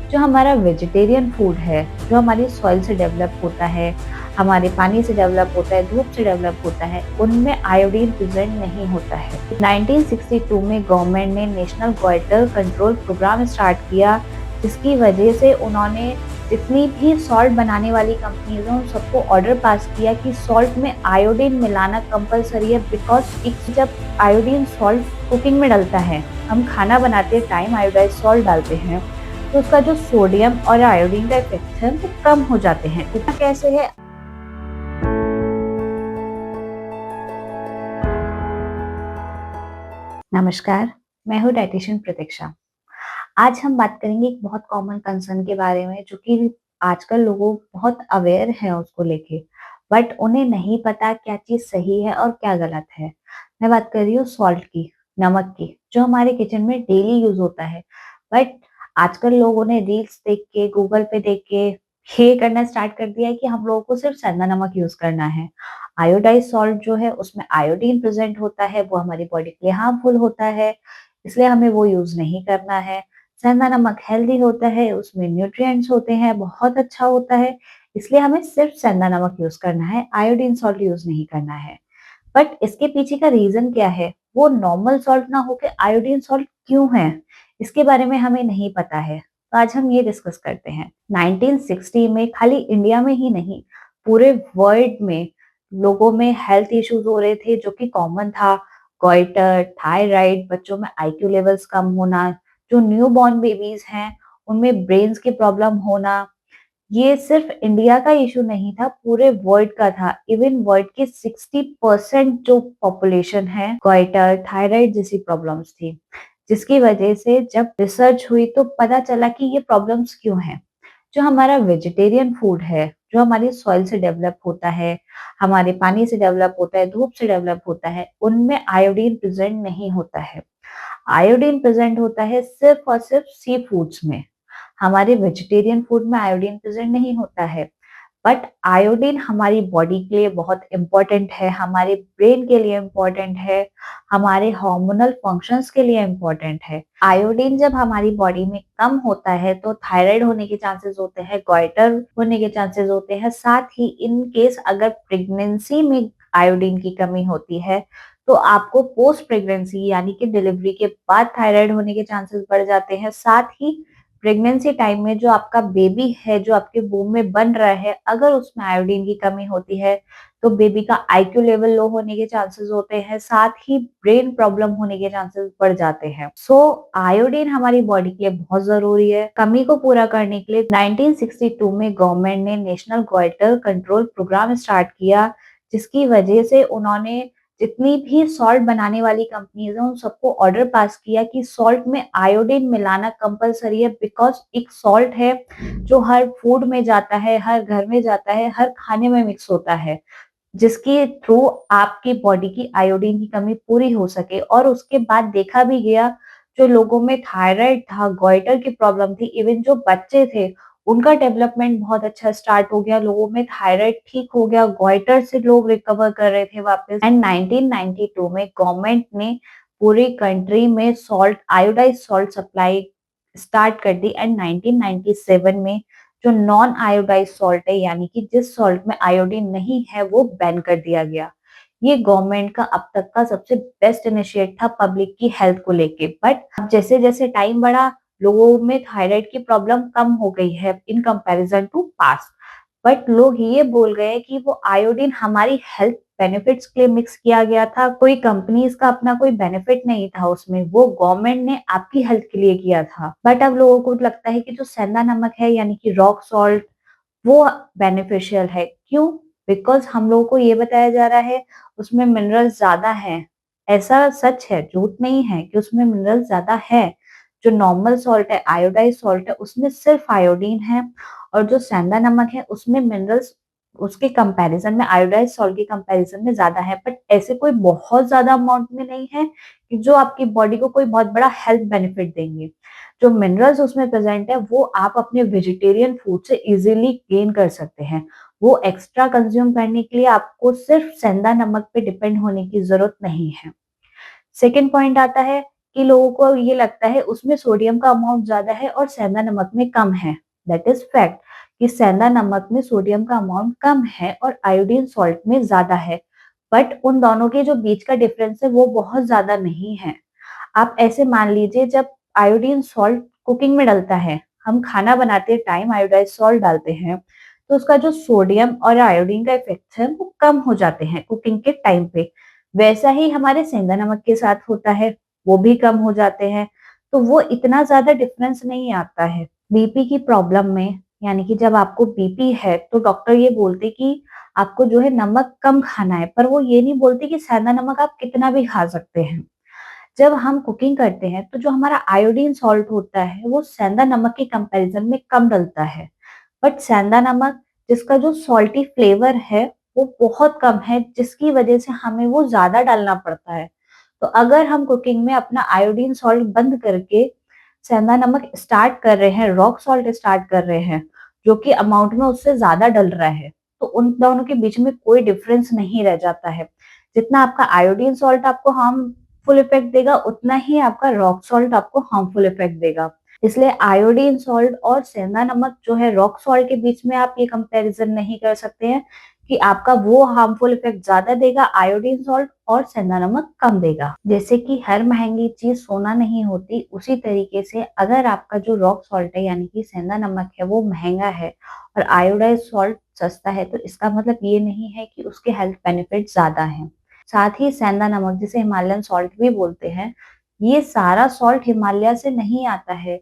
जो हमारा vegetarian food है, जो हमारी सॉइल से डेवलप होता है, हमारे पानी से डेवलप होता है, धूप से डेवलप होता है, उनमें आयोडीन प्रेजेंट नहीं होता है। 1962 में गवर्नमेंट ने national goitre control program start किया, जिसकी वजह से उन्होंने जितनी भी सॉल्ट बनाने वाली कंपनीज हैं उन सबको ऑर्डर पास किया कि सॉल्ट में आयोडीन मिलाना कंपलसरी है। बिकॉज जब आयोडीन सॉल्ट कुकिंग में डलता है, हम खाना बनाते टाइम आयोडाइज सॉल्ट डालते हैं, तो उसका जो सोडियम और आयोडीन का इफेक्ट है वो कम हो जाते हैं। इतना कैसे है? नमस्कार, मैं हूँ डाइटिशियन प्रतीक्षा। आज हम बात करेंगे एक बहुत कॉमन कंसर्न के बारे में, जो कि आजकल लोगों बहुत अवेयर है उसको लेके, बट उन्हें नहीं पता क्या चीज सही है और क्या गलत है। मैं बात कर रही हूँ सॉल्ट की, नमक की, जो हमारे किचन में डेली यूज होता है। बट आजकल लोगों ने रील्स देख के, गूगल पे देख के ये करना स्टार्ट कर दिया है कि हम लोगों को सिर्फ सेंधा नमक यूज करना है। आयोडाइज सॉल्ट जो है उसमें आयोडीन प्रेजेंट होता है, वो हमारी बॉडी के लिए हार्मफुल होता है, इसलिए हमें वो यूज नहीं करना है। सेंधा नमक हेल्दी होता है, उसमें न्यूट्रिएंट्स होते हैं, बहुत अच्छा होता है, इसलिए हमें सिर्फ सेंधा नमक यूज करना है, आयोडीन सॉल्ट यूज नहीं करना है। बट इसके पीछे का रीजन क्या है? वो नॉर्मल सॉल्ट ना होके आयोडीन सॉल्ट क्यों है, इसके बारे में हमें नहीं पता है। तो आज हम ये डिस्कस करते हैं। 1960 में खाली इंडिया में ही नहीं, पूरे वर्ल्ड में लोगों में हेल्थ इश्यूज हो रहे थे, जो कि कॉमन था। गोइटर, थायराइड, बच्चों में आईक्यू लेवल्स कम होना, जो न्यू बॉर्न बेबीज हैं उनमें ब्रेन्स की प्रॉब्लम होना। ये सिर्फ इंडिया का इशू नहीं था, पूरे वर्ल्ड का था। इवन वर्ल्ड के 60% जो पॉपुलेशन है, गोइटर, थायराइड जैसी प्रॉब्लम्स थी, जिसकी वजह से जब रिसर्च हुई तो पता चला कि ये प्रॉब्लम्स क्यों हैं। जो हमारा वेजिटेरियन फूड है, जो हमारी सॉइल से डेवलप होता है, हमारे पानी से डेवलप होता है, धूप से डेवलप होता है, उनमें आयोडीन प्रेजेंट नहीं होता है। आयोडीन प्रेजेंट होता है सिर्फ और सिर्फ सी फूड्स में। हमारे वेजिटेरियन फूड में आयोडीन प्रेजेंट नहीं होता है। बट आयोडीन हमारी बॉडी के लिए बहुत इंपॉर्टेंट है, हमारे ब्रेन के लिए इंपॉर्टेंट है, हमारे हार्मोनल फंक्शंस के लिए इंपॉर्टेंट है। आयोडीन जब हमारी बॉडी में कम होता है तो थायराइड होने के चांसेस होते हैं, गॉइटर होने के चांसेस होते हैं। साथ ही इन केस अगर प्रेगनेंसी में आयोडीन की कमी होती है तो आपको पोस्ट प्रेगनेंसी यानी कि डिलीवरी के बाद थायराइड होने के चांसेस बढ़ जाते हैं। साथ ही प्रेगनेंसी टाइम में जो आपका बेबी है, जो आपके वूम में बन रहा है, अगर उसमें आयोडीन की कमी होती है तो बेबी का आईक्यू लेवल लो होने के चांसेस होते हैं, साथ ही ब्रेन प्रॉब्लम होने के चांसेस बढ़ जाते हैं। सो आयोडीन हमारी बॉडी के लिए बहुत जरूरी है। कमी को पूरा करने के लिए 1962 में गवर्नमेंट ने national goitre control program start किया, जिसकी वजह से उन्होंने जितनी भी सॉल्ट बनाने वाली कंपनीज हैं उन सबको ऑर्डर पास किया कि सॉल्ट में आयोडीन मिलाना कंपलसरी है। बिकॉज एक सॉल्ट है जो हर फूड में जाता है, हर घर में जाता है, हर खाने में मिक्स होता है, जिसके थ्रू आपकी बॉडी की आयोडीन की कमी पूरी हो सके। और उसके बाद देखा भी गया, जो लोगों में थायराइड था, गोइटर की प्रॉब्लम थी, इवन जो बच्चे थे उनका डेवलपमेंट बहुत अच्छा स्टार्ट हो गया, लोगों में थायराइड ठीक हो गया, गोइटर से लोग रिकवर कर रहे थे वापस। एंड 1992 में गवर्नमेंट ने पूरी कंट्री में salt, iodise salt supply start कर दी। एंड 1997 में जो नॉन आयोडाइज सॉल्ट है, यानी कि जिस सॉल्ट में आयोडीन नहीं है, वो बैन कर दिया गया। ये गवर्नमेंट का अब तक का सबसे बेस्ट इनिशिएट था पब्लिक की हेल्थ को लेके। बट अब जैसे जैसे टाइम बढ़ा, लोगों में थायराइड की प्रॉब्लम कम हो गई है in comparison to past. But लोग ये बोल गए कि वो आयोडीन हमारी हेल्थ बेनिफिट्स के लिए मिक्स किया गया था, कोई कंपनीज का अपना कोई बेनिफिट नहीं था उसमें, वो गवर्नमेंट ने आपकी हेल्थ के लिए किया था। बट अब लोगों को लगता है कि जो सेंधा नमक है यानी कि रॉक सॉल्ट, वो बेनिफिशियल है। क्यों? बिकॉज हम लोगों को ये बताया जा रहा है उसमें मिनरल्स ज्यादा है। ऐसा सच है, झूठ नहीं है कि उसमें मिनरल्स ज्यादा है। जो नॉर्मल सॉल्ट है, आयोडाइज सॉल्ट है, उसमें सिर्फ आयोडीन है। और जो सेंधा नमक है उसमें मिनरल्स उसके कंपैरिजन में, आयोडाइज सॉल्ट के कंपैरिजन में ज्यादा है। बट ऐसे कोई बहुत ज्यादा अमाउंट में नहीं है कि जो आपकी बॉडी को कोई बहुत बड़ा हेल्थ बेनिफिट देंगे। जो मिनरल्स उसमें प्रेजेंट है वो आप अपने वेजिटेरियन फूड से इजीली गेन कर सकते हैं। वो एक्स्ट्रा कंज्यूम करने के लिए आपको सिर्फ सेंधा नमक पे डिपेंड होने की जरूरत नहीं है। सेकेंड पॉइंट आता है कि लोगों को ये लगता है उसमें सोडियम का अमाउंट ज़्यादा है और सेंधा नमक में कम है। दैट इज़ फैक्ट कि सेंधा नमक में सोडियम का अमाउंट कम है और आयोडीन सॉल्ट में ज़्यादा है। बट उन दोनों के जो बीच का डिफरेंस है वो बहुत ज़्यादा नहीं है। आप ऐसे मान लीजिए जब आयोडीन सॉल्ट कुकिंग में डलता है, हम खाना बनाते टाइम आयोडाइज़्ड सॉल्ट डालते हैं, तो उसका जो सोडियम और आयोडीन का इफ़ेक्ट है वो कम हो जाते हैं कुकिंग के टाइम पे। वैसा ही हमारे सेंधा नमक के साथ होता है, वो भी कम हो जाते हैं, तो वो इतना ज़्यादा डिफरेंस नहीं आता है। बीपी की प्रॉब्लम में यानी कि जब आपको बीपी है तो डॉक्टर ये बोलते कि आपको जो है नमक कम खाना है, पर वो ये नहीं बोलते कि सेंधा नमक आप कितना भी खा सकते हैं। जब हम कुकिंग करते हैं तो जो हमारा आयोडीन सॉल्ट होता है वो सेंधा नमक के कंपैरिजन में कम डलता है। बट सेंधा नमक जिसका जो सॉल्टी फ्लेवर है वो बहुत कम है, जिसकी वजह से हमें वो ज़्यादा डालना पड़ता है। तो अगर हम कुकिंग में अपना आयोडीन सॉल्ट बंद करके सेंधा नमक स्टार्ट कर रहे हैं, रॉक सॉल्ट स्टार्ट कर रहे हैं, जो कि अमाउंट में उससे ज़्यादा डल रहा है, तो उन दोनों के बीच में कोई डिफरेंस नहीं रह जाता है। जितना आपका आयोडीन सॉल्ट आपको हार्मफुल इफेक्ट देगा, उतना ही आपका रॉक सॉल्ट आपको हार्मफुल इफेक्ट देगा। इसलिए आयोडीन सॉल्ट और सेंधा नमक जो है रॉक सॉल्ट के बीच में आप ये कंपैरिजन नहीं कर सकते हैं कि आपका वो हार्मफुल इफेक्ट ज्यादा देगा आयोडीन सॉल्ट और सेंधा नमक कम देगा। जैसे कि हर महंगी चीज सोना नहीं होती, उसी तरीके से अगर आपका जो रॉक सॉल्ट है यानी कि सेंधा नमक है वो महंगा है और आयोडाइज सॉल्ट सस्ता है, तो इसका मतलब ये नहीं है कि उसके हेल्थ बेनिफिट ज्यादा हैं। साथ ही सेंधा नमक जिसे हिमालयन सॉल्ट भी बोलते हैं, ये सारा सॉल्ट हिमालय से नहीं आता है।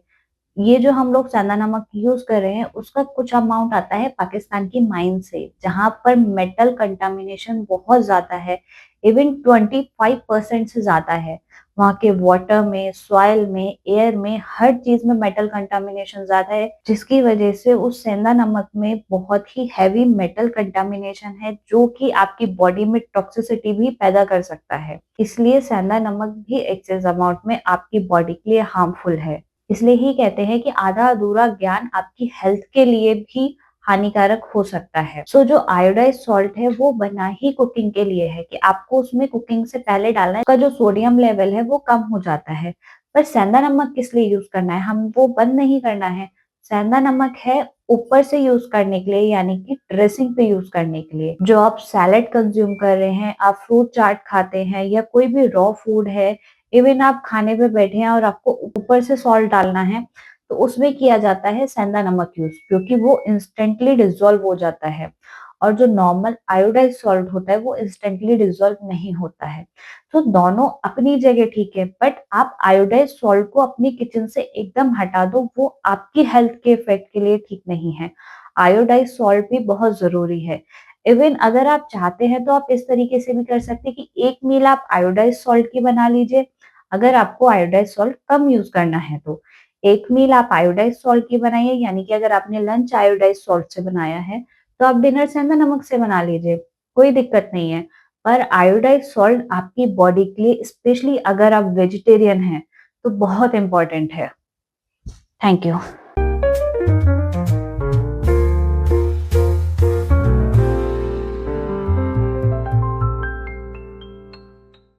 ये जो हम लोग सेंधा नमक यूज कर रहे हैं उसका कुछ अमाउंट आता है पाकिस्तान की माइन से, जहां पर मेटल कंटामिनेशन बहुत ज्यादा है। इवन 25% से ज्यादा है। वहां के वाटर में, सॉइल में, एयर में, हर चीज में मेटल कंटामिनेशन ज्यादा है, जिसकी वजह से उस सेंधा नमक में बहुत ही हैवी मेटल कंटामिनेशन है, जो कि आपकी बॉडी में टॉक्सिसिटी भी पैदा कर सकता है। इसलिए सेंधा नमक भी एक्सेस अमाउंट में आपकी बॉडी के लिए हार्मफुल है। इसलिए ही कहते हैं कि आधा अधूरा ज्ञान आपकी हेल्थ के लिए भी हानिकारक हो सकता है। सो जो आयोडाइज सॉल्ट है वो बना ही कुकिंग के लिए है कि आपको उसमें कुकिंग से पहले डालना है, उसका जो सोडियम लेवल है वो कम हो जाता है। पर सेंधा नमक किस लिए यूज करना है, हम वो बंद नहीं करना है। सेंधा नमक है ऊपर से यूज करने के लिए, यानी कि ड्रेसिंग पे यूज करने के लिए। जो आप सैलेड कंज्यूम कर रहे हैं, आप फ्रूट चाट खाते हैं या कोई भी रॉ फूड है, इवन आप खाने पे बैठे हैं और आपको ऊपर से सॉल्ट डालना है, तो उसमें किया जाता है सेंधा नमक यूज, क्योंकि वो इंस्टेंटली डिसॉल्व हो जाता है। और जो नॉर्मल आयोडाइज सॉल्ट होता है वो इंस्टेंटली डिसॉल्व नहीं होता है। तो दोनों अपनी जगह ठीक है, बट आप आयोडाइज सॉल्ट को अपनी किचन से एकदम हटा दो, वो आपकी हेल्थ के इफेक्ट के लिए ठीक नहीं है। आयोडाइज सॉल्ट भी बहुत जरूरी है। इवन अगर आप चाहते हैं तो आप इस तरीके से भी कर सकते हैं कि एक मील आप आयोडाइज सॉल्ट की बना लीजिए, अगर आपको आयोडाइज सॉल्ट कम यूज करना है तो। एक मील आप आयोडाइज सॉल्ट की बनाइए, यानी कि अगर आपने लंच आयोडाइज सॉल्ट से बनाया है तो आप डिनर सेंधा नमक से बना लीजिए, कोई दिक्कत नहीं है। पर आयोडाइज सॉल्ट आपकी बॉडी के लिए, स्पेशली अगर आप वेजिटेरियन हैं, तो बहुत इंपॉर्टेंट है। Thank you.